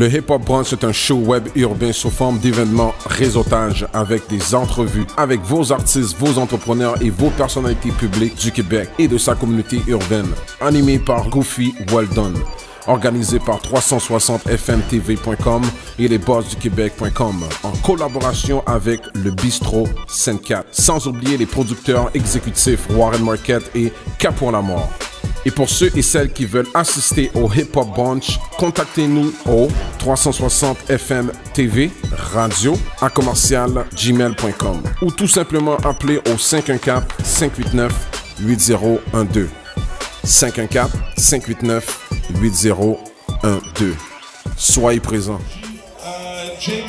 Le Hip Hop Brunch est un show web urbain sous forme d'événements réseautage avec des entrevues avec vos artistes, vos entrepreneurs et vos personnalités publiques du Québec et de sa communauté urbaine. Animé par Goofy Weldon. Organisé par 360fmtv.com et lesbossduquebec.com en collaboration avec le Bistrot Sainte-Cat. Sans oublier les producteurs exécutifs Warren Marquette et Capon la Mort. Et pour ceux et celles qui veulent assister au Hip Hop Brunch, contactez-nous au 360fmtv radio à commercial@gmail.com ou tout simplement appelez au 514-589-8012. 514-589-8012. Soyez présents. James,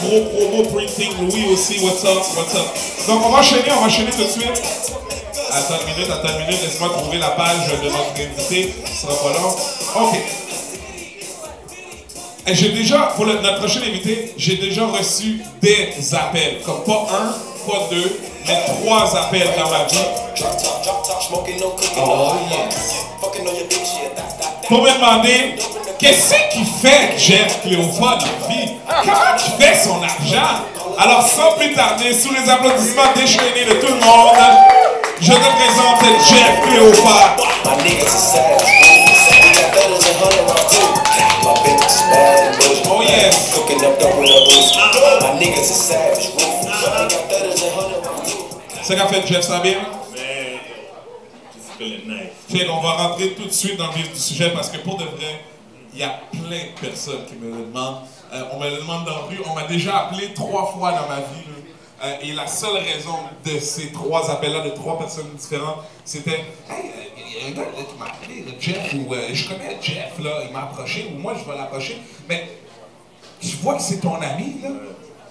gros promo printing, Louis aussi, what's up? Donc on va enchaîner tout de suite. Attends une minute, laisse-moi trouver la page de notre invité, ce sera pas long. Ok. Et j'ai déjà, pour notre prochain invité, j'ai déjà reçu des appels, comme pas un, pas deux, mais 3 appels dans ma vie. Oh yes. Pour me demander, qu'est-ce qu'il fait Jeff Cléopa dans la vie? Comment il fait son argent? Alors sans plus tarder, sous les applaudissements déchaînés de tout le monde, je te présente Jeff Cléopa. Oh yes. C'est qu'a fait Jeff, ça bien? Fait qu'on va rentrer tout de suite dans le vif du sujet parce que pour de vrai, il y a plein de personnes qui me le demandent. On me le demande dans la rue. On m'a déjà appelé 3 fois dans ma vie. Et la seule raison de ces 3 appels-là, de 3 personnes différentes, c'était « Hey, il y a un gars là, qui m'a appelé, là, Jeff, ou je connais Jeff, là, il m'a approché, ou moi je vais l'approcher, mais je vois que c'est ton ami, là.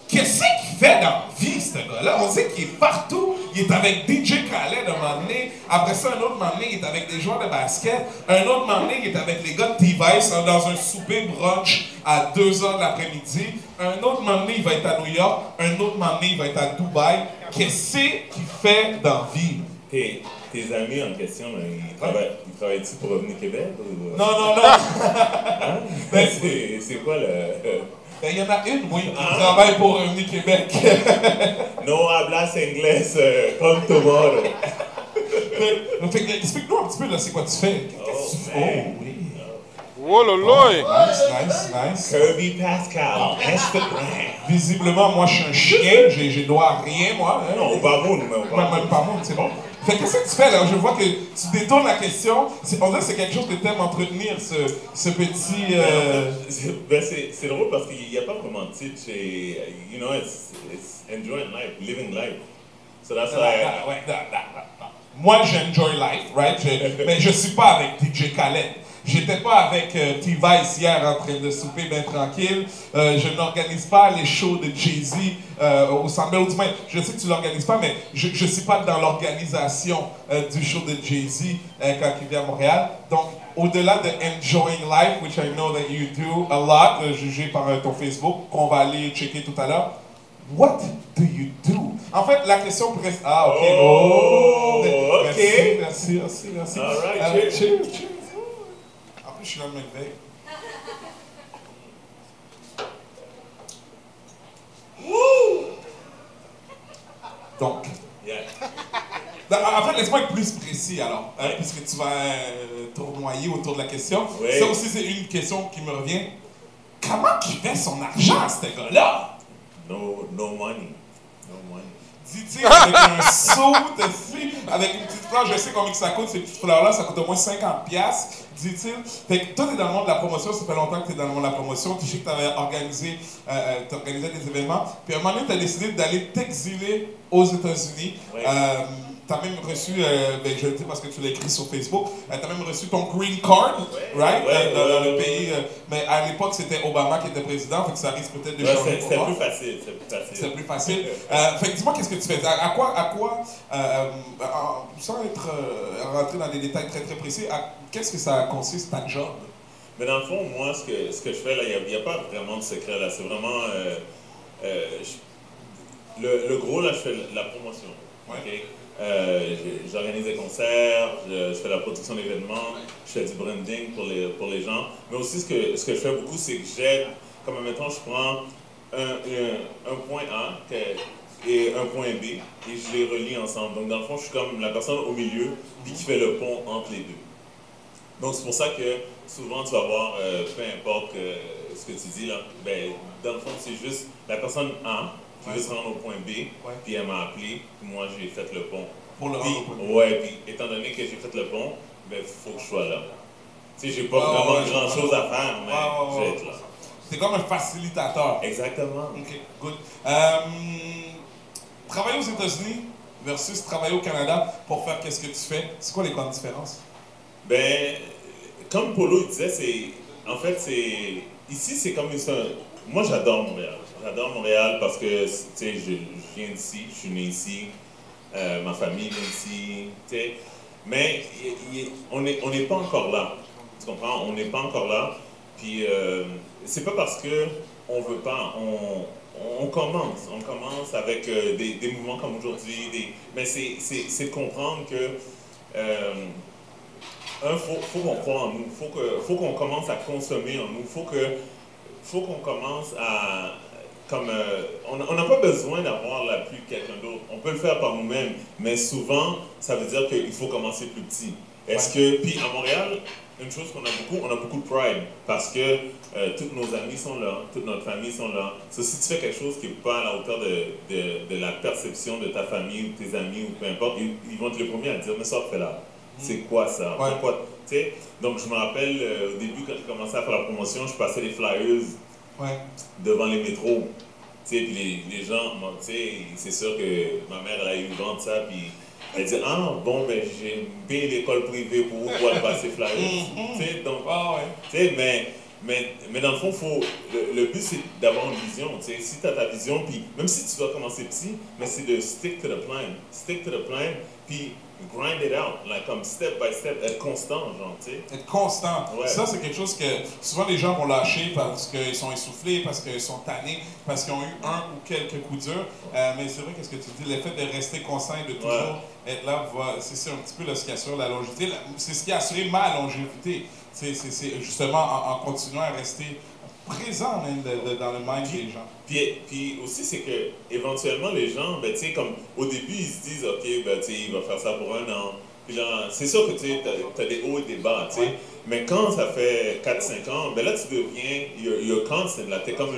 Qu'est-ce qu'il fait dans la vie, ce gars-là? On sait qu'il est partout. Il est avec DJ Khaled un moment donné. Après ça, un autre moment donné, il est avec des joueurs de basket. Un autre moment donné, il est avec les gars de T-Vice dans un souper brunch à 2h de l'après-midi. Un autre moment donné, il va être à New York. Un autre moment donné, il va être à Dubaï. Qu'est-ce qu'il fait dans la vie? Tes amis en question, ils travaillent-tu pour Revenu Québec? Ou... Non. Hein? C'est quoi le... Ben, il y en a une, oui, qui travaille pour Revenu Québec. No hablas inglés comme tomorrow. Explique-nous un petit peu, là, c'est quoi tu fais? Qu'est-ce que tu fais? Oh, oui. Oh là là! Nice. Kirby Pascal, Visiblement, moi, je suis un chien, j'ai droit à rien, moi. Hein? Non, pas bon, mais pas bon, c'est bon. Fait qu'est-ce que tu fais, là? Je vois que tu détournes la question. On dirait que c'est quelque chose que tu aimes entretenir, ce petit... C'est drôle parce qu'il n'y a pas vraiment de titre. You know, it's enjoying life, living life. So that's why... Moi, j'enjoy life, right? Mais je suis pas avec DJ Khaled. J'étais pas avec T-Vice hier en train de souper bien tranquille. Je n'organise pas les shows de Jay-Z au Centre Bell. Je sais que tu l'organises pas, mais je ne suis pas dans l'organisation du show de Jay-Z quand il vient à Montréal. Donc, au-delà de enjoying life, which I know that you do a lot, jugé par ton Facebook, qu'on va aller checker tout à l'heure, what do you do? En fait, la question presque... Ah, ok. Oh, ok. Merci. All right, cheers. Je suis là de m'élever. Donc. Yeah. En fait, laisse-moi être plus précis alors, puisque tu vas tournoyer autour de la question. Oui. Ça aussi, c'est une question qui me revient. Comment il fait son argent, ce gars-là? No money. Dit-il avec un saut dessus, avec une petite fleur, je sais combien que ça coûte, ces petites fleurs-là, ça coûte au moins 50$, dit-il. Fait que toi, tu es dans le monde de la promotion, ça fait longtemps que tu es dans le monde de la promotion, je sais que tu avais organisé, des événements, puis à un moment donné, tu as décidé d'aller t'exiler aux États-Unis. Oui. Tu as même reçu, je le dis parce que tu l'as écrit sur Facebook, tu as même reçu ton green card, right? Dans le pays. Mais à l'époque, c'était Obama qui était président, fait que ça risque peut-être de changer. C'était plus facile. C'est plus facile. Fait que dis-moi, qu'est-ce que tu fais? À quoi sans être rentré dans des détails très très précis, qu'est-ce que ça consiste ta job? Mais dans le fond, moi, ce que je fais là, il n'y a pas vraiment de secret là. C'est vraiment. Le gros là, je fais la promotion. Ouais. Okay? J'organise des concerts, je fais la production d'événements, je fais du branding pour les gens. Mais aussi, ce que je fais beaucoup, c'est que j'aide, comme admettons, je prends un point A et un point B et je les relie ensemble. Donc, dans le fond, je suis comme la personne au milieu puis qui fait le pont entre les deux. Donc, c'est pour ça que souvent, tu vas voir, peu importe ce que tu dis là, ben, dans le fond, c'est juste la personne A qui veut se rendre au point B, puis elle m'a appelé, puis moi, j'ai fait le pont. Pour le rendre au point B. Ouais, puis étant donné que j'ai fait le pont, ben, il faut que je sois là. Tu sais, j'ai pas vraiment grand-chose à faire, mais je vais être là. C'est comme un facilitateur. Exactement. OK, good. Travailler aux États-Unis versus travailler au Canada pour faire qu'est-ce que tu fais, c'est quoi les grandes différences? Ben, comme Polo il disait, en fait, ici, c'est comme moi, j'adore Montréal. J'adore Montréal parce que, tu sais, je viens d'ici, je suis né ici, ma famille vient d'ici, tu sais. Mais on n'est pas encore là. Tu comprends? On n'est pas encore là. Puis, c'est pas parce que on veut pas. On commence avec des mouvements comme aujourd'hui. Mais c'est de comprendre que faut qu'on croie en nous. Faut qu'on commence à consommer en nous. Faut qu'on commence à on n'a pas besoin d'avoir l'appui de quelqu'un d'autre. On peut le faire par nous-mêmes, mais souvent, ça veut dire qu'il faut commencer plus petit. Puis à Montréal, une chose qu'on a beaucoup de pride, parce que tous nos amis sont là, toute notre famille sont là. Si tu fais quelque chose qui n'est pas à la hauteur de la perception de ta famille ou de tes amis, ou peu importe, ils vont être les premiers à dire, mais ça, fais là. C'est quoi ça? Pourquoi? Donc je me rappelle, au début, quand j'ai commencé à faire la promotion, je passais les flyers devant les métros. Puis les gens, c'est sûr que ma mère elle a eu vendre ça, puis elle dit ah bon ben j'ai payé l'école privée pour aller passer flyers. Donc, mais dans le fond, le but c'est d'avoir une vision. Si tu as ta vision, puis même si tu dois commencer petit, mais c'est de stick to the plan. Stick to the plan, puis grind it out, comme step by step, être constant, genre, tu sais. Être constant. Ouais. Ça, c'est quelque chose que souvent les gens vont lâcher parce qu'ils sont essoufflés, parce qu'ils sont tannés, parce qu'ils ont eu un ou quelques coups durs. Mais c'est vrai qu'est-ce que tu dis, le fait de rester constant et de toujours être là, c'est un petit peu ce qui assure la longévité. C'est ce qui a assuré ma longévité. C'est justement en continuant à rester présent même dans le mind des gens. Puis aussi, c'est que éventuellement les gens, ben, tu sais, comme au début, ils se disent, OK, ben, tu sais, il va faire ça pour 1 an. Puis là, c'est sûr que tu as des hauts et des bas, tu sais. Mais quand ça fait 4-5 ans, ben là, tu deviens, you're constant, là. T'es comme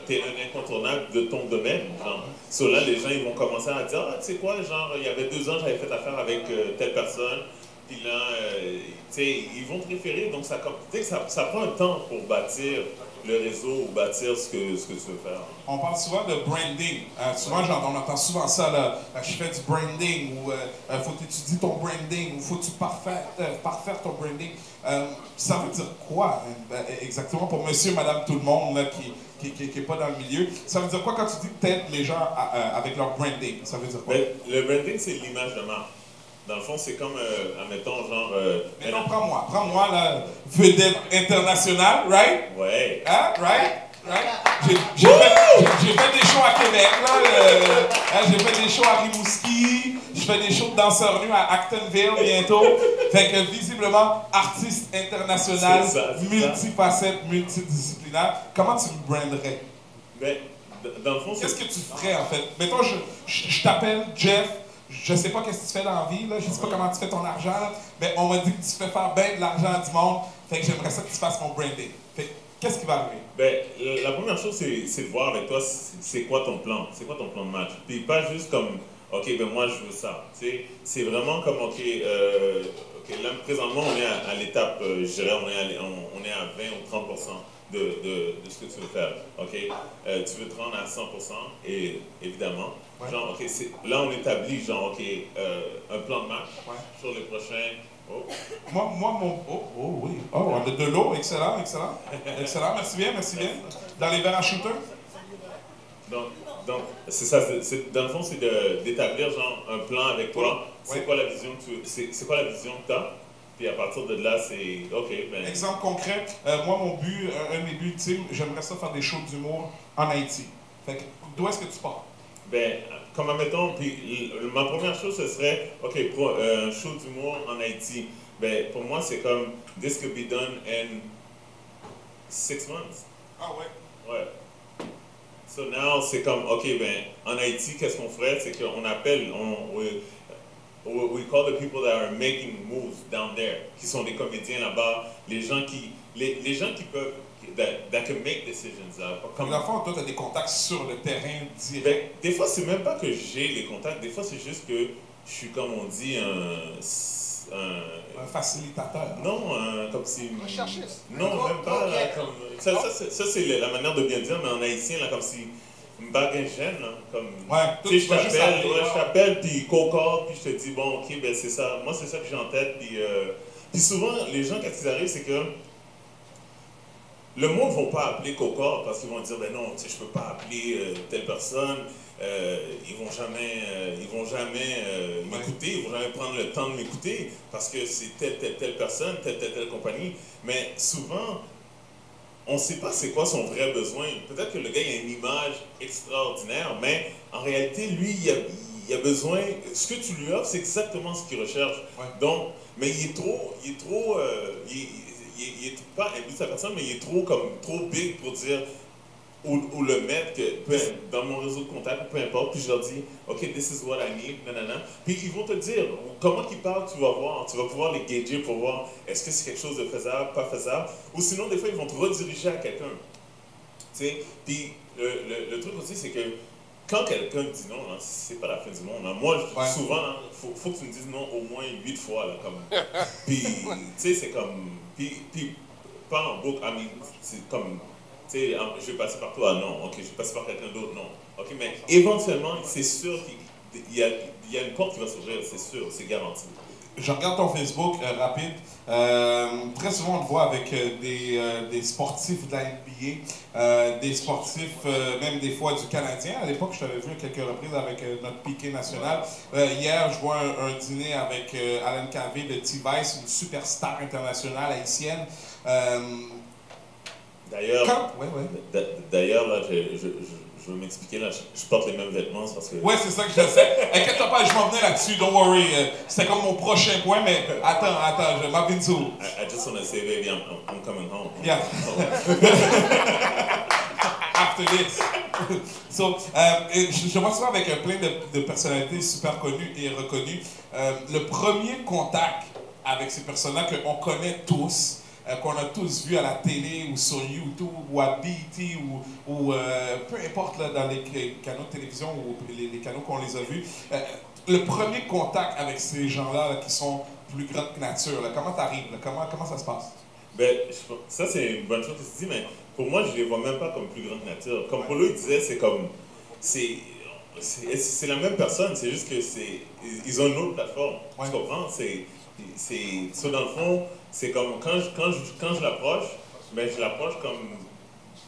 t'es un incontournable de ton domaine, genre. So là, les gens, ils vont commencer à dire, ah, tu sais quoi, genre, il y avait 2 ans, j'avais fait affaire avec telle personne. Puis là, tu sais, ils vont te référer. Donc, ça prend un temps pour bâtir le réseau ou bâtir ce que tu veux faire. On parle souvent de branding. Souvent, on entend souvent ça, là, je fais du branding, ou faut que tu étudies ton branding, ou faut que tu parfaire ton branding. Ça veut dire quoi, exactement, pour monsieur, madame, tout le monde là, qui n'est pas dans le milieu? Ça veut dire quoi quand tu dis que tu aides les gens avec leur branding? Ça veut dire quoi? Le branding, c'est l'image de marque. Dans le fond, c'est comme, admettons, genre... Mais non, prends-moi, la vedette internationale, right? Ouais. Hein, right? J'ai fait des shows à Québec, là. J'ai fait des shows à Rimouski. Je fais des shows de danseurs nus à Actonville bientôt. Fait que, visiblement, artiste international, multifacette, multidisciplinaire. Comment tu me branderais? Ben, dans le fond, qu'est-ce que tu ferais, en fait? Mettons, je t'appelle Jeff. Je sais pas qu'est-ce que tu fais dans la vie, là. Je sais pas comment tu fais ton argent, là. Mais on m'a dit que tu fais faire bien de l'argent du monde. Fait que j'aimerais ça que tu fasses mon branding. Fait que, qu'est-ce qui va arriver? Ben, la première chose, c'est de voir avec toi, c'est quoi ton plan? C'est quoi ton plan de match? Puis pas juste comme, OK, ben moi, je veux ça. C'est vraiment comme, OK, là, présentement, on est à l'étape, je dirais, on est à 20 ou 30% de ce que tu veux faire. OK? Tu veux te rendre à 100%, et évidemment. Genre, OK, là, on établit, genre, OK, un plan de match sur les prochains... Oh. Oui. Oh, on a de l'eau, excellent. Excellent, merci bien. Dans les verres à shooter? Donc c'est ça, dans le fond, c'est d'établir, genre, un plan avec toi. C'est quoi la vision que tu as? Puis à partir de là, c'est OK. Ben... Exemple concret, moi, mon but, un de mes buts ultimes, j'aimerais ça faire des shows d'humour en Haïti. Fait que, d'où est-ce que tu pars? Ben, comme admettons, puis ma première chose, ce serait, OK, pour un show d'humour en Haïti, ben, pour moi, c'est comme, this could be done in 6 months. Ah ouais? Ouais. So now, c'est comme, OK, ben, en Haïti, qu'est-ce qu'on ferait? C'est qu'on appelle, we call the people that are making moves down there, qui sont des comédiens là-bas, les gens qui peuvent, that can make decisions. Comme dans le fond, toi, tu as des contacts sur le terrain direct. Ben, des fois, c'est même pas que j'ai les contacts, des fois, c'est juste que je suis, comme on dit, Un facilitateur. non, comme si... Un cherchiste. Non, même pas. Ok. Là, comme, ça c'est la manière de bien dire, mais en haïtien, là, comme si... M'baguingène, là, comme... Ouais, Tu sais, toi, tu vas juste appeler, je t'appelle, puis co-call, puis je te dis, bon, OK, ben c'est ça. Moi, c'est ça que j'ai en tête, puis souvent, les gens, quand ils arrivent, c'est que... Le monde ne va pas appeler co-call parce qu'ils vont dire, ben non, tu sais, je peux pas appeler telle personne, ils vont jamais m'écouter, ils vont jamais prendre le temps de m'écouter parce que c'est telle personne, telle compagnie. Mais souvent, on ne sait pas c'est quoi son vrai besoin. Peut-être que le gars il a une image extraordinaire, mais en réalité, lui, il a besoin. Ce que tu lui offres, c'est exactement ce qu'il recherche. Ouais. Donc, mais il est pas imbu de sa personne, mais il est trop big pour dire ou le mettre dans mon réseau de contacts, peu importe, puis je leur dis, OK, this is what I need, nanana. Puis ils vont te dire, comment ils parlent, tu vas voir, tu vas pouvoir les gager pour voir est-ce que c'est quelque chose de faisable, pas faisable, ou sinon, des fois, ils vont te rediriger à quelqu'un. Tu sais, puis le truc aussi, c'est que quand quelqu'un dit non, hein, c'est pas la fin du monde. Hein. Moi, souvent, il faut que tu me dises non au moins 8 fois. Là, comme. Puis, tu sais, c'est comme. Puis, pas en boucle, c'est comme. Tu sais, je vais passer par toi, non. OK, je vais passer par quelqu'un d'autre, non. OK, mais éventuellement, c'est sûr qu'il y a une porte qui va s'ouvrir, c'est sûr, c'est garanti. Je regarde ton Facebook rapide. Très souvent, on te voit avec des sportifs de la NBA, des sportifs même des fois du Canadien. À l'époque, je t'avais vu à quelques reprises avec notre piqué national. Hier, je vois un dîner avec Alain Cavé de T-Vice, une superstar internationale haïtienne. D'ailleurs, ouais. D'ailleurs, là, je veux m'expliquer, là, je porte les mêmes vêtements, c'est parce que... Ouais, c'est ça que je sais. Inquiète-toi pas, je m'en venais là-dessus, don't worry. C'était comme mon prochain point, mais attends, je m'en viens dessous. I just want to say, baby, I'm coming home. Yeah. After this. So, je vois souvent avec plein de personnalités super connues et reconnues. Le premier contact avec ces personnes-là qu'on connaît tous, qu'on a tous vu à la télé ou sur YouTube ou à BET ou peu importe là, dans les canaux de télévision ou les canaux qu'on les a vus. Le premier contact avec ces gens-là là, qui sont plus grands que nature, là, comment tu arrives? Comment ça se passe? Ben, ça, c'est une bonne chose que tu dis, mais pour moi, je les vois même pas comme plus grande nature. Comme Polo, il disait, c'est comme... C'est la même personne, c'est juste que ils ont une autre plateforme. Tu comprends? Ça, dans le fond, c'est comme quand je l'approche, ben, je l'approche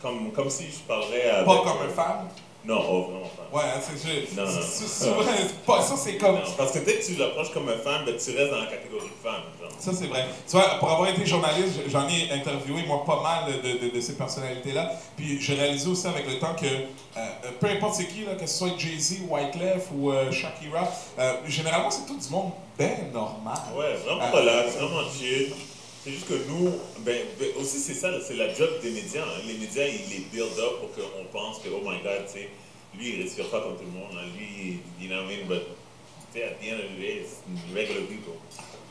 comme si je parlerais avec... Pas comme un fan? Non, vraiment pas. Ouais, c'est non. ça, c'est comme... Non, parce que dès que tu l'approches comme un fan, ben, tu restes dans la catégorie de fan. Genre. Ça, c'est vrai. Tu vois, pour avoir été journaliste, j'en ai interviewé, moi, pas mal de ces personnalités-là. Puis j'ai réalisé aussi avec le temps que peu importe c'est qui, là, que ce soit Jay-Z, Wyclef ou Shakira, généralement, c'est tout du monde bien normal. Ouais, vraiment relax, vraiment chill. C'est juste que nous, aussi c'est ça, c'est la job des médias. Hein. Les médias, ils les build up pour qu'on pense que, oh my god, tu sais, lui, il respire pas comme tout le monde. Hein. Lui, you know what I mean? But, tu sais, at the end of the day, it's regular people.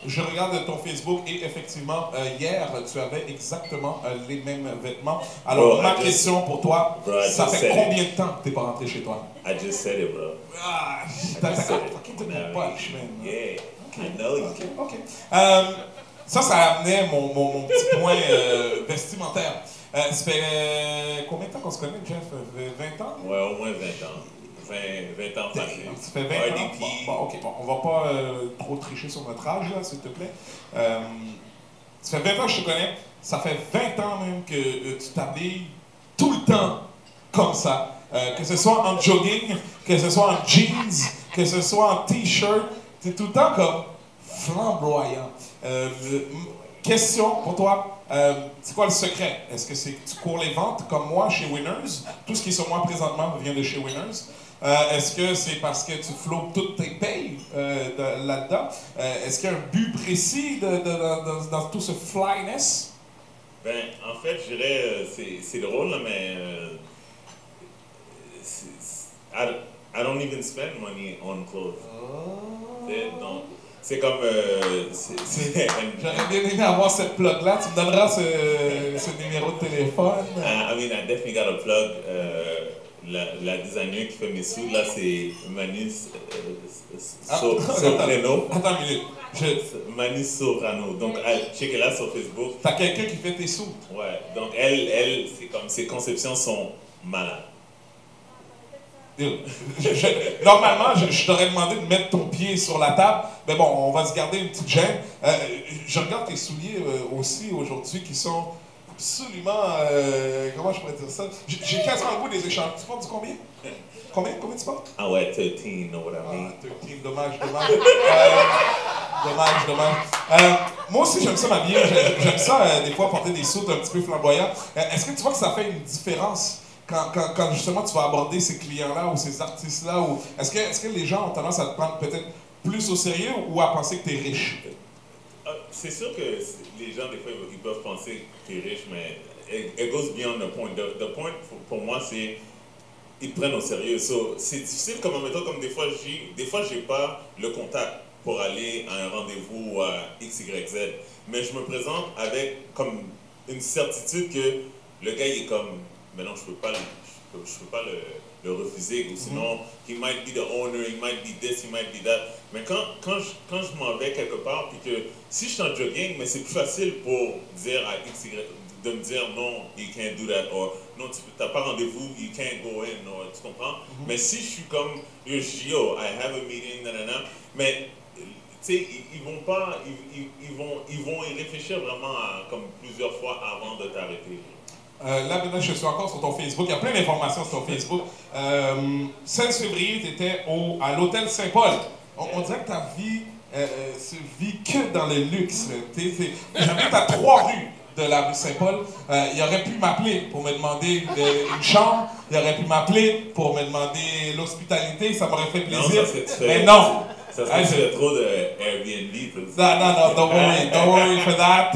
Je regarde ton Facebook et effectivement, hier, tu avais exactement les mêmes vêtements. Alors, ma question pour toi, ça fait combien de temps que tu n'es pas rentré chez toi? I just said it, bro. Ah, t'as fucking de mon punch, man. Yeah, I know you. OK. Ça amenait mon petit point vestimentaire. Ça fait combien de temps qu'on se connaît, Jeff? 20 ans? Ouais, au moins 20 ans. 20 ans passés. Ça fait 20 ans? Bon, OK, bon, on va pas trop tricher sur notre âge, là, s'il te plaît. Ça fait 20 ans que je te connais. Ça fait 20 ans même que tu t'habilles tout le temps comme ça. Que ce soit en jogging, que ce soit en jeans, que ce soit en t-shirt. Tu es tout le temps comme flamboyant. Question pour toi, c'est quoi le secret? Est-ce que c'est que tu cours les ventes comme moi chez Winners? Tout ce qui est sur moi présentement vient de chez Winners. Est-ce que c'est parce que tu flottes toutes tes payes là-dedans? Est-ce qu'il y a un but précis dans tout ce flyness? Ben, en fait, je dirais, c'est drôle, là, mais I don't even spend money on clothes. Oh. Donc, c'est comme... J'aurais bien aimé avoir cette plug-là. Tu me donneras ce numéro de téléphone. I mean, I definitely got a plug. La designer qui fait mes sous, là, c'est Manus Soprano. Attends une minute. Manus Soprano. Donc, checkez-la sur Facebook. T'as quelqu'un qui fait tes sous? Ouais. Donc, elle c'est comme ses conceptions sont malades. Normalement, je t'aurais demandé de mettre ton pied sur la table, mais bon, on va se garder une petite gêne. Je regarde tes souliers aussi aujourd'hui qui sont absolument... comment je pourrais dire ça? J'ai quasiment le goût des échanges. Tu portes du combien? Combien tu portes? Ah ouais, 13, know what I mean? 13, dommage. Dommage. Moi aussi, j'aime ça m'habiller. J'aime ça, des fois, porter des sautes un petit peu flamboyants. Est-ce que tu vois que ça fait une différence? Quand justement tu vas aborder ces clients-là ou ces artistes-là, ou est-ce que les gens ont tendance à te prendre peut-être plus au sérieux ou à penser que tu es riche? C'est sûr que les gens, des fois, ils peuvent penser que tu es riche, mais it goes beyond the point. The point, pour moi, c'est ils te prennent au sérieux. So, c'est difficile comme en mettant, comme des fois, j'ai pas le contact pour aller à un rendez-vous à X, Y, Z, mais je me présente avec comme une certitude que le gars, il est comme... Mais non, je peux pas le refuser. Ou sinon, he might be the owner, he might be this, he might be that. Mais quand je m'en vais quelque part, puis que si je suis en jogging, mais c'est plus facile pour dire à X, Y, de me dire non, you can't do that, or non, tu n'as pas rendez-vous, you can't go in, or, tu comprends? Mais si je suis comme, yo, I have a meeting, nanana, mais tu sais, ils vont y réfléchir vraiment comme plusieurs fois avant de t'arrêter. Là, maintenant, je suis encore sur ton Facebook. Il y a plein d'informations sur ton Facebook. 16 février, tu étais à l'hôtel Saint-Paul. On dirait que ta vie se vit que dans le luxe. J'habite à 3 rues de la rue Saint-Paul. Il aurait pu m'appeler pour me demander une chambre. Il aurait pu m'appeler pour me demander l'hospitalité. Ça m'aurait fait plaisir. Non, mais non. Ça serait fait trop de Airbnb. Non, don't worry for that.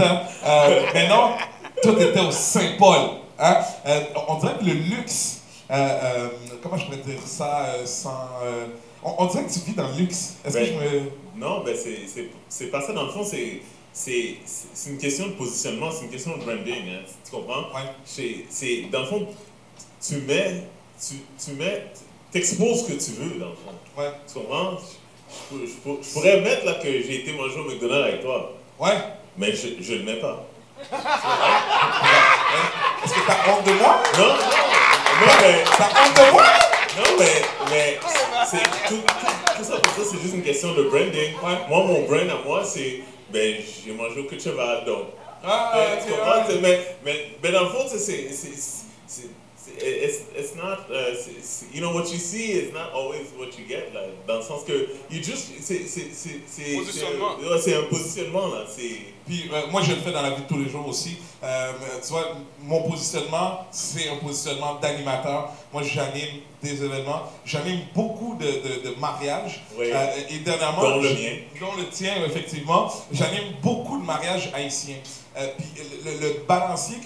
Mais non. Tout était au Saint-Paul. Hein? On dirait que le luxe, comment je pourrais dire ça sans... on dirait que tu vis dans le luxe. Est-ce que je me... Non, ben c'est pas ça. Dans le fond, c'est une question de positionnement, c'est une question de branding. Hein, tu comprends? Ouais. Dans le fond, t'exposes ce que tu veux, dans le fond. Ouais. Tu comprends? Je pourrais mettre là que j'ai été manger au McDonald's avec toi. Ouais. Mais je le mets pas. Est-ce que t'as honte de moi? Non, mais... T'as honte de moi? Non, mais c'est tout ça pour ça, c'est juste une question de branding. Ouais. Moi, mon brand à moi, c'est... Ben, j'ai mangé au queue de cheval, donc... tu comprends? Mais dans le fond, it's not... you know, what you see is not always what you get, là. Dans le sens que... C'est un positionnement, là. Puis moi, je le fais dans la vie de tous les jours aussi. Tu vois, mon positionnement, c'est un positionnement d'animateur. Moi, j'anime des événements. J'anime beaucoup de mariages. Oui. Et dernièrement... Dont le mien. Dont le tien, effectivement. J'anime beaucoup de mariages haïtiens. Puis le balancier,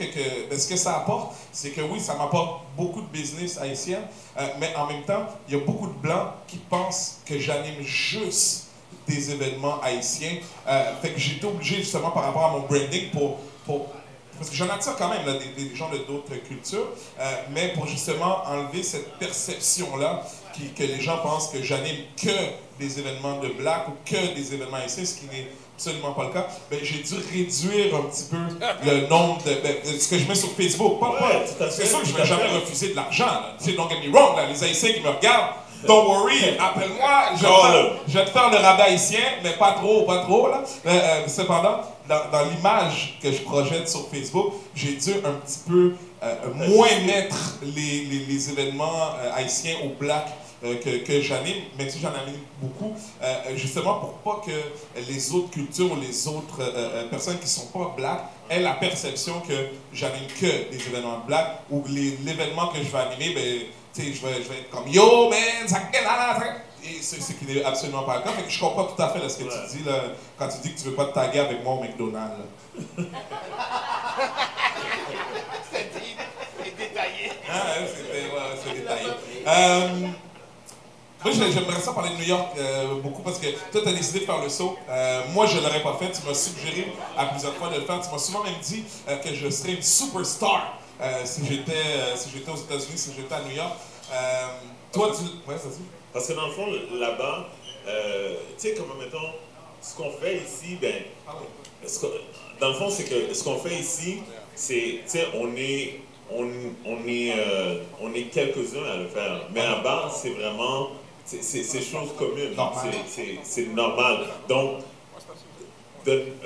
ce que ça apporte, c'est que oui, ça m'apporte beaucoup de business haïtien, mais en même temps, il y a beaucoup de Blancs qui pensent que j'anime juste des événements haïtiens. Fait que j'ai été obligé, justement, par rapport à mon branding, parce que j'en attire quand même là, des gens d'autres cultures, mais pour justement enlever cette perception-là, que les gens pensent que j'anime que des événements de Black ou que des événements haïtiens, ce qui n'est absolument pas le cas. Ben, j'ai dû réduire un petit peu le nombre de ce que je mets sur Facebook. C'est sûr que je ne vais jamais refuser de l'argent. Don't get me wrong, là, les Haïtiens qui me regardent, don't worry, appelle-moi, je vais te faire le rabais haïtien, mais pas trop. Là. Cependant, dans l'image que je projette sur Facebook, j'ai dû un petit peu moins mettre les événements haïtiens au Black que j'anime, mais tu sais, j'en anime beaucoup, justement pour pas que les autres cultures ou les autres personnes qui sont pas Black aient la perception que j'anime que des événements Black ou l'événement que je vais animer, ben, tu sais, je vais être comme yo man, ça quelle et c'est qui n'est absolument pas le cas. Fait que je comprends tout à fait là, ce que tu dis là, quand tu dis que tu veux pas te taguer avec moi au McDonald's. C'est détaillé. Ah, c'est détaillé. Moi, j'aimerais ça parler de New York beaucoup parce que toi, tu as décidé de faire le saut. Moi, je ne l'aurais pas fait. Tu m'as suggéré à plusieurs fois de le faire. Tu m'as souvent même dit que je serais une superstar si j'étais aux États-Unis, si j'étais à New York. Toi, tu. Ouais, ça dit. Parce que dans le fond, là-bas, tu sais, comme mettons, ce qu'on fait ici, ben, dans le fond, c'est que ce qu'on fait ici, c'est, tu sais, on est quelques-uns à le faire. Mais là-bas, c'est vraiment, c'est chose commune. C'est normal. Donc,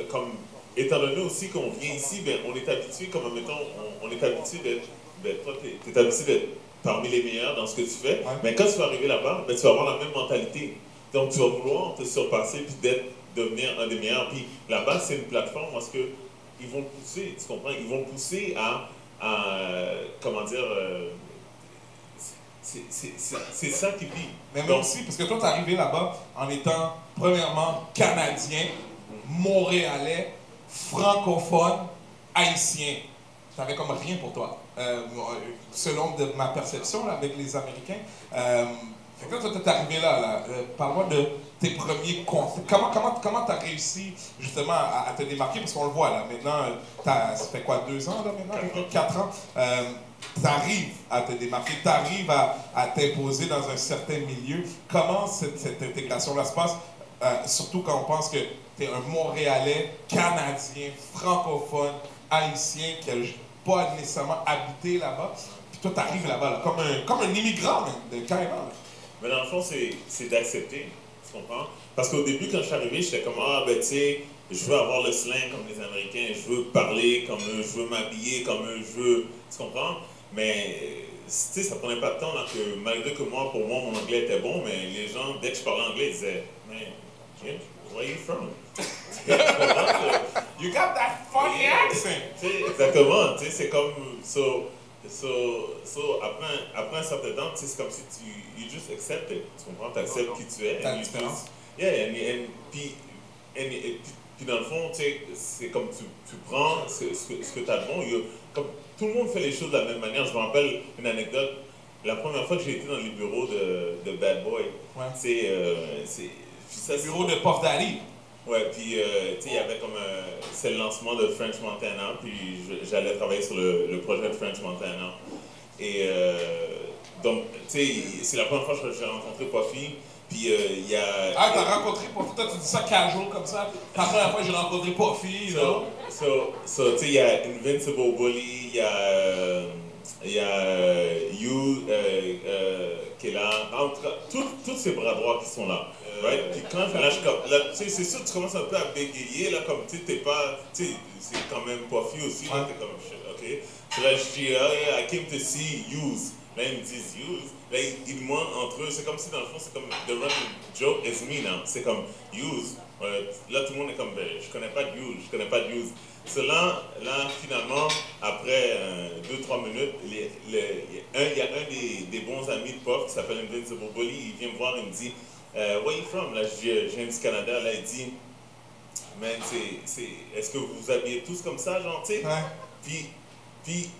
comme, étant donné aussi qu'on vient ici, ben, on est habitué, comme mettons, on est habitué d'être, ben, toi, tu es habitué d'être parmi les meilleurs dans ce que tu fais, mais quand tu vas arriver là-bas, ben, tu vas avoir la même mentalité. Donc, tu vas vouloir te surpasser puis devenir un des meilleurs. Puis là-bas, c'est une plateforme parce que ils vont pousser, tu comprends? Ils vont pousser à comment dire, c'est ça qui vit. Mais moi aussi, parce que toi, t'es arrivé là-bas en étant, premièrement, Canadien, Montréalais, francophone, Haïtien. T'avais comme rien pour toi, selon de ma perception là, avec les Américains. Fait que là, toi, t'es arrivé là. Parle-moi de tes premiers contacts. Comment t'as réussi justement à te démarquer? Parce qu'on le voit là, maintenant, ça fait quoi, 2 ans là maintenant? 4 ans. T'arrives à te démarquer, t'arrives à t'imposer dans un certain milieu. Comment cette intégration-là se passe? Surtout quand on pense que t'es un Montréalais, Canadien, francophone, Haïtien, qui n'a pas nécessairement habité là-bas. Puis toi, t'arrives là-bas, là, comme un immigrant, même, carrément. Là. Mais dans le fond, c'est d'accepter, tu comprends? Parce qu'au début, quand je suis arrivé, j'étais comme, ah, ben, tu sais, je veux avoir le slang comme les Américains, je veux parler comme eux, je veux m'habiller comme eux, je veux, tu comprends? Mais, tu sais, ça prenait pas de temps, là, que malgré que moi, pour moi, mon anglais était bon, mais les gens, dès que je parlais anglais, ils disaient, man, Jim, where are you from? You got that funny accent! Exactement, tu sais, c'est comme, après un certain temps, c'est comme si you just accept it. Tu comprends? Tu acceptes qui tu es. Puis dans le fond, tu sais, c'est comme tu prends ce que tu as de bon. Comme tout le monde fait les choses de la même manière. Je me rappelle une anecdote. La première fois que j'ai été dans les bureaux de Bad Boy, c'est le bureau de Puff Daddy. Ouais, puis tu sais, il y avait comme c'est le lancement de French Montana, puis j'allais travailler sur le projet de French Montana. Et donc, tu sais, c'est la première fois que j'ai rencontré Puffy, puis il y a... Ah, t'as rencontré Puffy? Toi, tu dis ça casual comme ça? La première fois que j'ai rencontré Puffy, là. Tu sais, il y a Invincible Bully, il y a You qui est là. En tout cas, tous ces bras droits qui sont là. Right? Puis quand là, c'est sûr que tu commences un peu à bégayer, là, comme tu sais, t'es pas. Tu sais, c'est quand même Puffy aussi, là, t'es comme shit, ok? Puis là, je dis, oh yeah, I came to see Use. Là, ils me disent Use. Là, ils demandent entre eux, c'est comme si dans le fond, c'est comme the running joke is me now. C'est comme Use. Là, tout le monde est comme, ben, je connais pas de Use, je connais pas de Use. Là, finalement, après 2-3 minutes, il y a un des bons amis de Puff qui s'appelle Invincible Bully, il vient me voir, il me dit, where you from? Là, je viens du Canada. Là, il dit, man, est-ce que vous vous habillez tous comme ça, genre, tu sais? Puis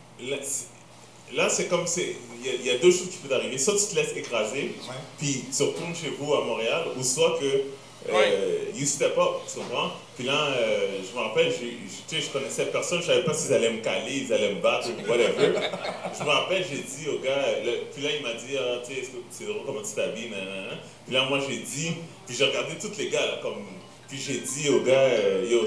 là, c'est comme, il y a 2 choses qui peuvent arriver. Soit tu te laisses écraser, puis tu retournes chez vous à Montréal, ou soit que you step up, tu comprends? Puis là, je me rappelle, je connaissais personne, je savais pas s'ils allaient me caler, ils allaient me battre ou whatever. Je me rappelle, j'ai dit au gars, puis là, il m'a dit, ah, tu sais, est-ce que c'est drôle comment tu t'habilles, nanana. Puis là, moi, j'ai dit, puis j'ai regardé tous les gars, là, comme, puis j'ai dit au gars, yo,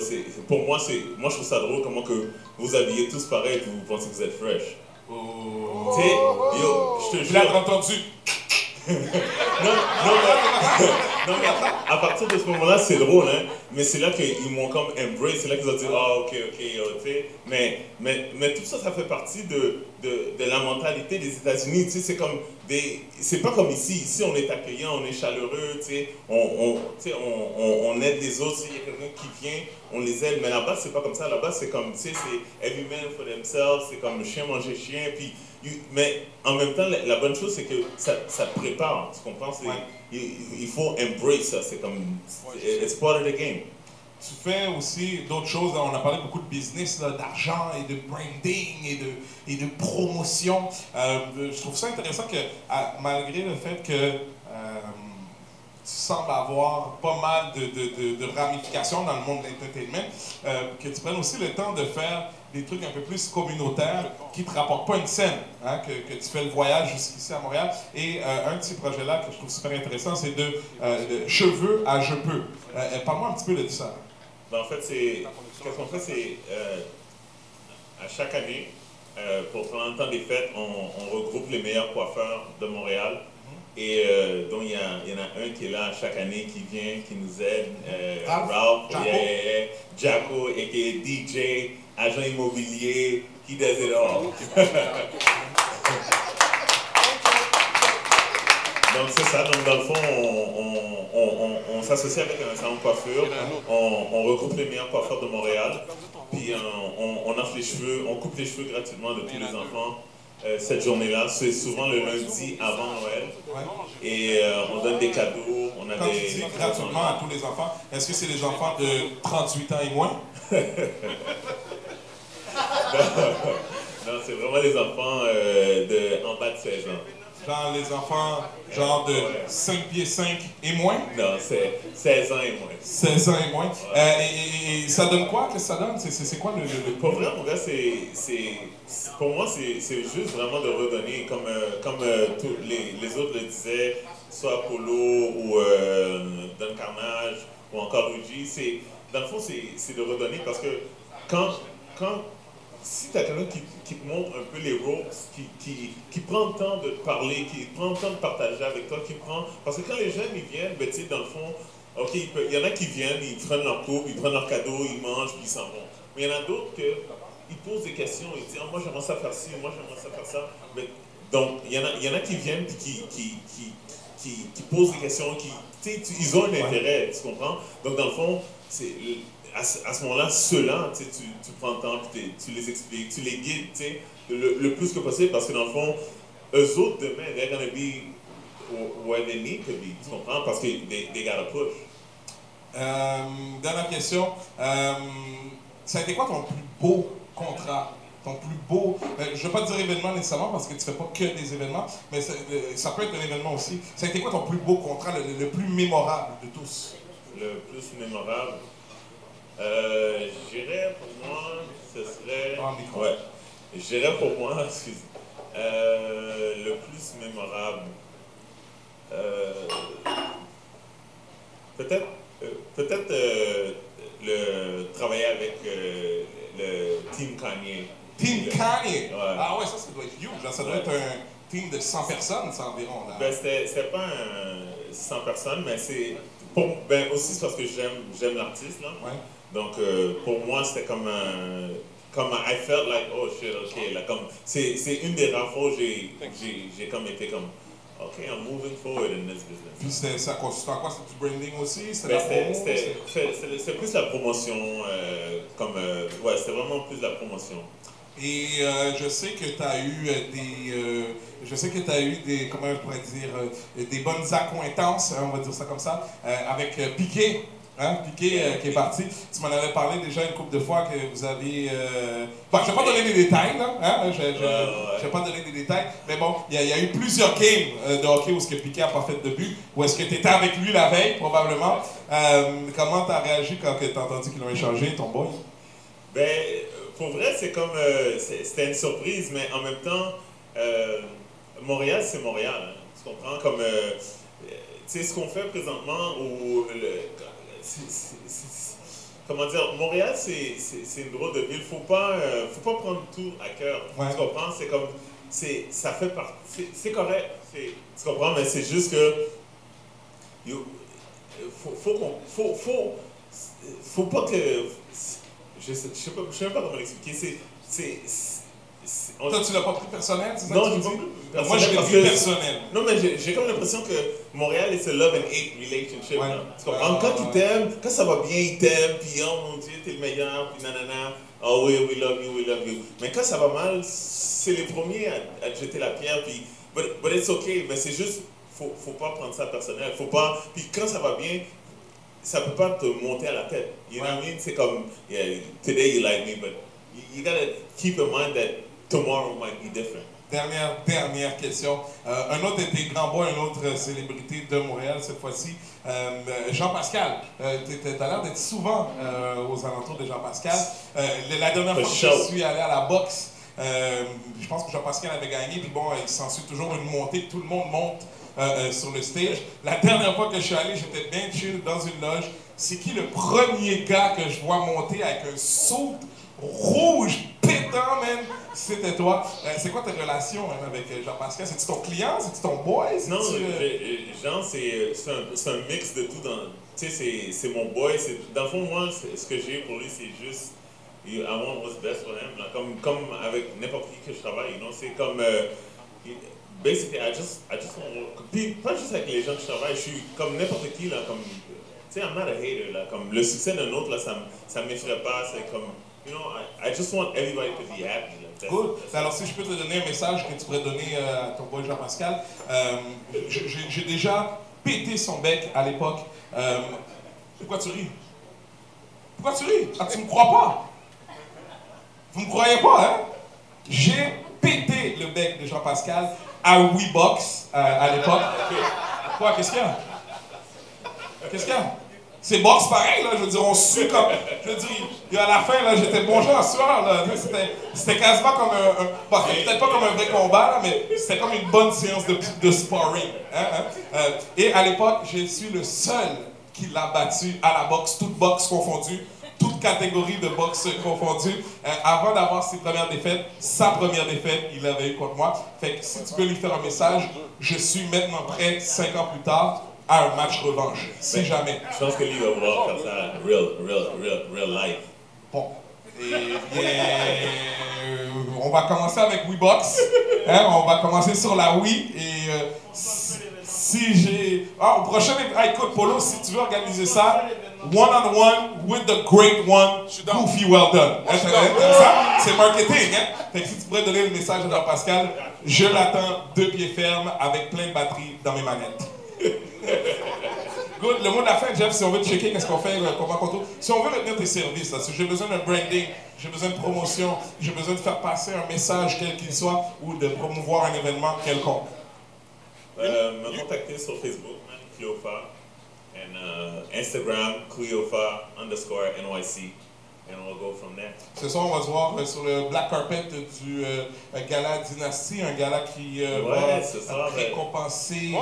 pour moi, moi, je trouve ça drôle comment que vous habillez tous pareil et vous pensez que vous êtes fresh. Oh. Tu sais, yo, je te jure. Là, t'as entendu? non, Non, mais à partir de ce moment-là, c'est drôle, hein. Mais c'est là qu'ils m'ont comme embrace, c'est là qu'ils ont dit, ah, ok, tu sais. Mais tout ça, ça fait partie de la mentalité des États-Unis, tu sais. C'est comme c'est pas comme ici. Ici, on est accueillant, on est chaleureux, tu sais. On aide les autres. S'il y a quelqu'un qui vient, on les aide. Mais là-bas, c'est pas comme ça. Là-bas, c'est comme, tu sais, c'est every man for themselves, c'est comme chien manger chien. Puis, mais en même temps, la bonne chose, c'est que ça te prépare, tu comprends? Il faut embrace ça, c'est comme, it's part of the game. Tu fais aussi d'autres choses, on a parlé beaucoup de business, d'argent et de branding et de promotion. Je trouve ça intéressant que, malgré le fait que tu sembles avoir pas mal de ramifications dans le monde de l'entertainment, que tu prennes aussi le temps de faire des trucs un peu plus communautaires qui ne te rapportent pas une scène, hein, que tu fais le voyage jusqu'ici à Montréal. Et un de ces projets-là que je trouve super intéressant, c'est de cheveux à je peux. Parle-moi un petit peu de ça. Ben, en fait, qu'est-ce qu'on fait, c'est à chaque année, pour prendre le temps des fêtes, on regroupe les meilleurs coiffeurs de Montréal. Et donc, il y en a un qui est là chaque année, qui vient, qui nous aide. Ralph, Jacko, a.k.a. DJ, agent immobilier, he does it all. Donc, c'est ça. Donc, dans le fond, on s'associe avec un salon de coiffure. On regroupe les meilleurs coiffeurs de Montréal. Puis, on offre les cheveux, on coupe les cheveux gratuitement de tous les enfants. Cette journée-là, c'est souvent le lundi avant Noël. Et on donne des cadeaux. On a Quand tu dis gratuitement à tous les enfants, est-ce que c'est les enfants de 38 ans et moins? Non, c'est vraiment les enfants en bas de 16 ans. Genre les enfants genre de 5 pieds 5 et moins? Non, c'est 16 ans et moins. 16 ans et moins. Et ça donne quoi? Qu'est-ce que ça donne? C'est quoi le... Pour vrai, pour moi, c'est juste vraiment de redonner, comme tous les autres le disaient, soit Apollo ou Don Carnage ou encore Luigi. Dans le fond, c'est de redonner parce que si tu as quelqu'un qui te montre un peu les ropes, qui prend le temps de te parler, qui prend le temps de partager avec toi, parce que quand les jeunes ils viennent, ben, tu sais, dans le fond, ok, il y en a qui viennent, ils prennent leur coupe, ils prennent leur cadeau, ils mangent, puis ils s'en vont. Mais il y en a d'autres qui posent des questions, ils disent, moi j'aimerais ça faire ci, moi j'aimerais ça faire ça. Mais, donc, il y en a qui viennent, puis qui posent des questions, ils ont un intérêt, tu comprends? Donc, dans le fond, à ce moment-là, ceux-là, tu prends le temps, puis tu les expliques, tu les guides le plus que possible, parce que dans le fond, eux autres, demain, they're gonna be where they need to be, tu comprends? Parce que they gotta push. Dernière question. Ça a été quoi ton plus beau contrat? Ton plus beau... je ne vais pas dire événement nécessairement, parce que tu ne fais pas que des événements, mais ça peut être un événement aussi. Ça a été quoi ton plus beau contrat, le plus mémorable de tous? Le plus mémorable? Je dirais pour moi, ce serait... Ouais. Je dirais pour moi, excuse, le plus mémorable, peut-être le travailler avec le Team Kanye. Team Kanye? Ouais. Ah ouais, ça doit être huge. Ça doit être un team de 100 personnes, ça environ. Là. Ben, c'était pas 100 personnes, mais c'est... aussi c'est parce que j'aime l'artiste, là. Ouais. Donc, pour moi, c'était comme I felt like, oh shit, ok, là, comme, c'est une des rares fois où j'ai comme été comme, ok, I'm moving forward in this business. Puis ça consiste en quoi? C'est du branding aussi? C'était la promo? C'était plus la promotion, ouais, c'était vraiment plus la promotion. Et je sais que tu as eu des, comment je pourrais dire, des bonnes accointances, hein, on va dire ça comme ça, avec Piqué. Hein, Piqué qui est parti. Tu m'en avais parlé déjà une couple de fois que vous avez... Bon, je ne vais pas donner des détails, là. Hein, je ne vais pas donner des détails. Mais bon, il y a eu plusieurs games de hockey où Piqué n'a pas fait de but. Ou est-ce que tu étais avec lui la veille, probablement. Comment tu as réagi quand tu as entendu qu'ils l'ont échangé, ton boy? Ben, pour vrai, c'est comme... c'était une surprise, mais en même temps, Montréal, c'est Montréal. Hein, tu comprends? Comme... tu sais, ce qu'on fait présentement, comment dire, Montréal, c'est une drôle de ville. Faut pas prendre tout à cœur. Ouais. Tu comprends? C'est comme, ça fait partie, c'est correct. Tu comprends? Mais c'est juste que, faut pas que... Je sais même pas comment l'expliquer. Toi, tu l'as pas pris personnel, c'est ça? Non, je l'ai pas pris personnel. Moi, je l'ai pris personnel. Non, mais j'ai comme l'impression que Montréal, c'est love and hate relationship. Ouais. Tu comprends? Quand tu t'aimes, quand ça va bien, ils t'aiment, puis oh mon Dieu, t'es le meilleur, puis nanana, oh oui, we love you, we love you. Mais quand ça va mal, c'est les premiers à te jeter la pierre, puis but it's okay, mais c'est juste, faut pas prendre ça personnel, faut pas, puis quand ça va bien, ça peut pas te monter à la tête. You know what I mean? C'est comme, yeah, today you like me, but you gotta keep in mind that tomorrow might be different. Dernière question. Un autre de tes grands boys, une autre célébrité de Montréal cette fois-ci, Jean-Pascal. Tu as l'air d'être souvent aux alentours de Jean-Pascal. La dernière fois que je suis allé à la boxe, je pense que Jean-Pascal avait gagné, puis bon, il s'ensuit toujours une montée, tout le monde monte sur le stage. La dernière fois que je suis allé, j'étais bien chill dans une loge. C'est qui le premier gars que je vois monter avec un saut rouge pétant, man? C'était toi. C'est quoi ta relation avec Jean-Pascal? C'est-tu ton client? C'est-tu ton boy? Non, Jean, c'est un mix de tout. Tu sais, c'est mon boy. Dans le fond, moi, ce que j'ai pour lui, c'est juste I want what's best for him. Là, comme avec n'importe qui que je travaille, you know? C'est comme... basically, I just want... Puis, pas juste avec les gens que je travaille, je suis comme n'importe qui, là, comme... Tu sais, I'm not a hater, là. Comme le succès d'un autre, là, ça m'effraie pas. C'est comme... You know, I just want everybody to be happy. Like, good. Alors, si je peux te donner un message que tu pourrais donner à ton boy Jean-Pascal, j'ai déjà pété son bec à l'époque. Pourquoi tu ris? Pourquoi tu ris? Ah, tu me crois pas? Vous me croyez pas, hein? J'ai pété le bec de Jean-Pascal à WeBox à l'époque. Quoi? Qu'est-ce qu'il y a? Qu'est-ce qu'il y a? C'est boxe pareil, là, je veux dire, on sue comme... Je veux dire, à la fin, là, j'étais bon genre sueur, là. C'était quasiment comme bon, c'était peut-être pas comme un vrai combat, là, mais c'était comme une bonne séance de sparring. Et à l'époque, je suis le seul qui l'a battu à la boxe, toute boxe confondue, toute catégorie de boxe confondue. Avant d'avoir sa première défaite, il l'avait eu contre moi. Fait que si tu peux lui faire un message, je suis maintenant prêt, 5 ans plus tard, à un match revanche, si jamais. Je pense que lui va vouloir faire ça real life. Bon. On va commencer avec WeBox. On va commencer sur la Wii. Et si j'ai... au prochain... écoute, Polo, si tu veux organiser ça, one-on-one with the great one, Goofy well done. C'est marketing, hein? Fait que si tu pourrais donner le message à Jean-Pascal, je l'attends 2 pieds fermes avec plein de batterie dans mes manettes. Good. Le mot de la fin, Jeff, si on veut checker qu'est-ce qu'on fait, comment on tourne. Si on veut retenir tes services, là, si j'ai besoin d'un branding, j'ai besoin de promotion, j'ai besoin de faire passer un message quel qu'il soit ou de promouvoir un événement quelconque. Me contacter sur Facebook, Cleofa, et Instagram, Cleofa_NYC. And we'll go from there. Ce soir, on va se voir sur le black carpet du gala Dynasty, un gala qui va récompenser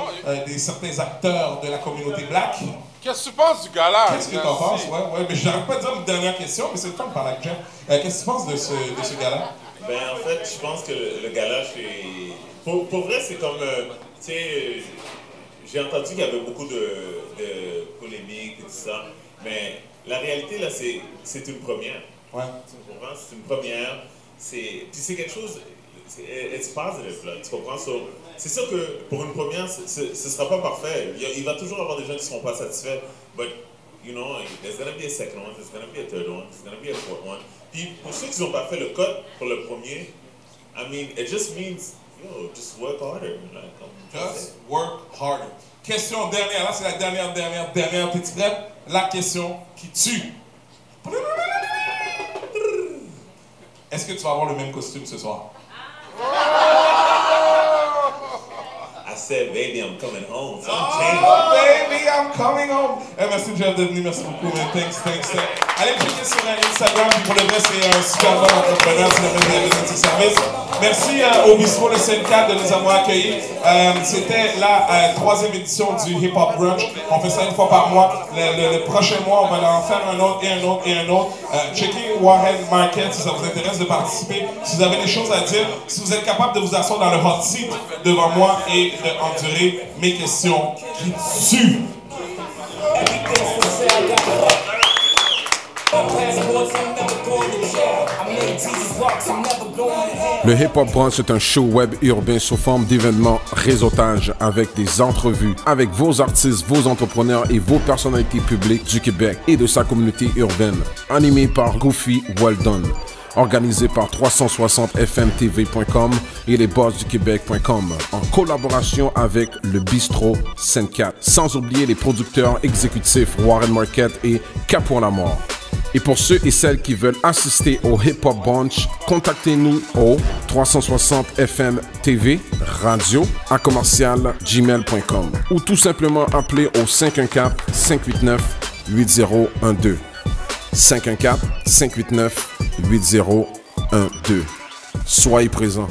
certains acteurs de la communauté black. Qu'est-ce que tu penses du gala? Qu'est-ce que tu en penses? Ouais, mais je n'arrive pas à dire une dernière question, mais c'est le temps de parler avec Jeff. Qu'est-ce que tu penses de ce gala? Ben, en fait, je pense que le gala, pour vrai, c'est comme, tu sais, j'ai entendu qu'il y avait beaucoup de polémiques et tout ça, mais la réalité, là, c'est une première. Ouais. C'est une première. Puis c'est quelque chose, it's positive, là, tu comprends? C'est sûr que pour une première, ce ne sera pas parfait. Il va toujours y avoir des gens qui ne seront pas satisfaits. But, you know, there's going to be a second one, there's going to be a third one, there's going to be a fourth one. Puis pour ceux qui n'ont pas fait le cut pour le premier, I mean, it just means, just work harder. Just work harder. Question dernière, là c'est la dernière. T'es-tu prête? La question qui tue. Est-ce que tu vas avoir le même costume ce soir? I said, baby, I'm coming home. Oh, baby, I'm coming home. Merci Jeff d'être venu, merci beaucoup. Thanks. Allez me checker sur Instagram, puis pour le reste, c'est un super bon entrepreneur si vous avez besoin de ses services. Merci au Bistro Le Syndicat de nous avoir accueillis. C'était la 3e édition du Hip Hop Brunch. On fait ça une fois par mois. Le prochain mois, on va en faire un autre. Checkez Warren Market si ça vous intéresse de participer. Si vous avez des choses à dire, si vous êtes capable de vous asseoir dans le hot seat devant moi et d'endurer mes questions qui tuent. Le Hip Hop Brunch est un show web urbain sous forme d'événements réseautage avec des entrevues avec vos artistes, vos entrepreneurs et vos personnalités publiques du Québec et de sa communauté urbaine. Animé par Goofy Weldon. Organisé par 360fmtv.com et lesbossduquebec.com en collaboration avec le Bistrot Sainte-Cat. Sans oublier les producteurs exécutifs Warren Market et Capon la Mort. Et pour ceux et celles qui veulent assister au Hip Hop Brunch, contactez-nous au 360fmtv radio à commercial@gmail.com ou tout simplement appelez au 514-589-8012. 514-589-8012. Soyez présents.